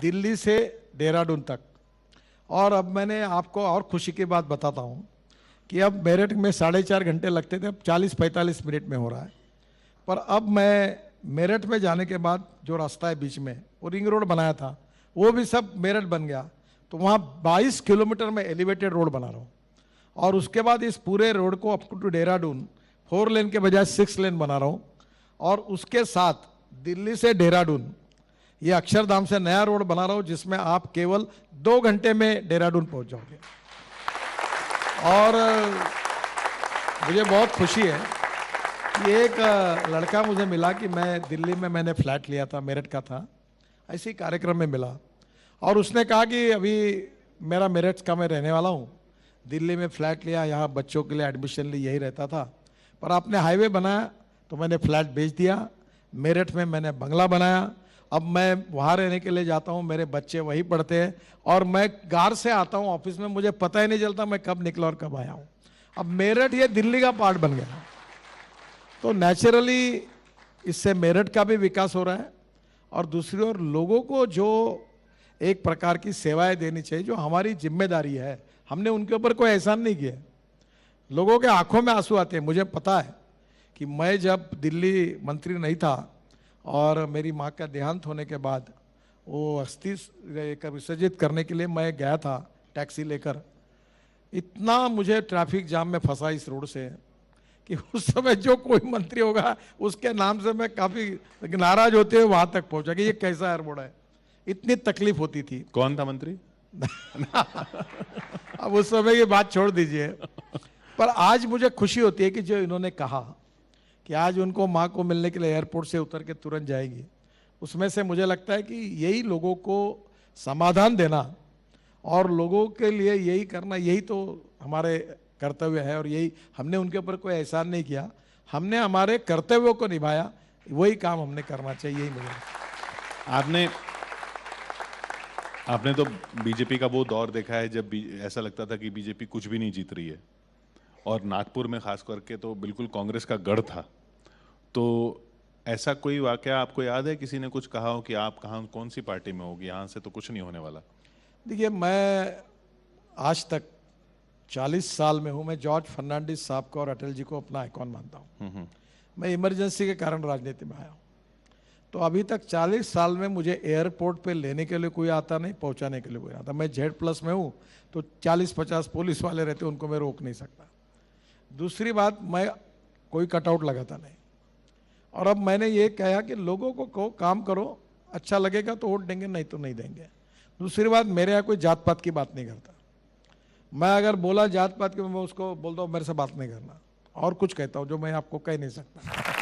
दिल्ली से देहरादून तक। और अब मैंने आपको और खुशी की बात बताता हूँ कि अब मेरठ में 4.5 घंटे लगते थे, अब 40-45 मिनट में हो रहा है। पर अब मैं मेरठ में जाने के बाद जो रास्ता है बीच में, वो रिंग रोड बनाया था, वो भी सब मेरठ बन गया। तो वहाँ 22 किलोमीटर में एलिवेटेड रोड बना रहा हूँ। और उसके बाद इस पूरे रोड को अप टू देहरादून 4 लेन के बजाय 6 लेन बना रहा हूँ। और उसके साथ दिल्ली से देहरादून ये अक्षरधाम से नया रोड बना रहा हूँ, जिसमें आप केवल 2 घंटे में देहरादून पहुँच जाओगे। और मुझे बहुत खुशी है कि एक लड़का मुझे मिला कि मैं दिल्ली में मैंने फ्लैट लिया था, मेरठ का था, ऐसे ही कार्यक्रम में मिला। और उसने कहा कि अभी मेरा मेरठ का मैं रहने वाला हूँ, दिल्ली में फ्लैट लिया, यहाँ बच्चों के लिए एडमिशन ली, यही रहता था, पर आपने हाईवे बनाया तो मैंने फ्लैट बेच दिया, मेरठ में मैंने बंगला बनाया, अब मैं वहाँ रहने के लिए जाता हूँ, मेरे बच्चे वहीं पढ़ते हैं, और मैं गार से आता हूँ ऑफिस में, मुझे पता ही नहीं चलता मैं कब निकला और कब आया हूँ। अब मेरठ ये दिल्ली का पार्ट बन गया। तो नेचुरली इससे मेरठ का भी विकास हो रहा है, और दूसरी ओर लोगों को जो एक प्रकार की सेवाएं देनी चाहिए, जो हमारी जिम्मेदारी है, हमने उनके ऊपर कोई एहसान नहीं किया। लोगों के आंखों में आंसू आते हैं। मुझे पता है कि मैं जब दिल्ली मंत्री नहीं था और मेरी माँ का देहांत होने के बाद वो अस्थि विसर्जित करने के लिए मैं गया था टैक्सी लेकर, इतना मुझे ट्रैफिक जाम में फंसा इस रोड से कि उस समय जो कोई मंत्री होगा उसके नाम से मैं काफ़ी नाराज होते हुए वहाँ तक पहुँचा कि ये कैसा एयरपोर्ट है, इतनी तकलीफ होती थी। कौन था मंत्री? अब उस समय की बात छोड़ दीजिए। पर आज मुझे खुशी होती है कि जो इन्होंने कहा कि आज उनको माँ को मिलने के लिए एयरपोर्ट से उतर के तुरंत जाएगी, उसमें से मुझे लगता है कि यही लोगों को समाधान देना और लोगों के लिए यही करना, यही तो हमारे कर्तव्य है। और यही हमने उनके ऊपर कोई एहसान नहीं किया, हमने हमारे कर्तव्यों को निभाया, वही काम हमने करना चाहिए। यही मुझे आपने तो बीजेपी का वो दौर देखा है जब ऐसा लगता था कि बीजेपी कुछ भी नहीं जीत रही है, और नागपुर में खास करके तो बिल्कुल कांग्रेस का गढ़ था। तो ऐसा कोई वाकया आपको याद है, किसी ने कुछ कहा हो कि आप कहाँ कौन सी पार्टी में होगी, यहाँ से तो कुछ नहीं होने वाला? देखिए, मैं आज तक 40 साल में हूँ, मैं जॉर्ज फर्नांडिस साहब को और अटल जी को अपना आइकॉन मानता हूँ। मैं इमरजेंसी के कारण राजनीति में आया हूँ। तो अभी तक 40 साल में मुझे एयरपोर्ट पे लेने के लिए कोई आता नहीं, पहुँचाने के लिए कोई आता। मैं Z+ में हूँ तो 40-50 पुलिस वाले रहते, उनको मैं रोक नहीं सकता। दूसरी बात, मैं कोई कटआउट लगाता नहीं। और अब मैंने ये कहा कि लोगों को काम करो, अच्छा लगेगा तो वोट देंगे, नहीं तो नहीं देंगे। दूसरी बात, मेरे यहाँ कोई जात पात की बात नहीं करता। मैं अगर बोला जात पात की, मैं उसको बोलता हूँ मेरे से बात नहीं करना, और कुछ कहता हूँ जो मैं आपको कह नहीं सकता।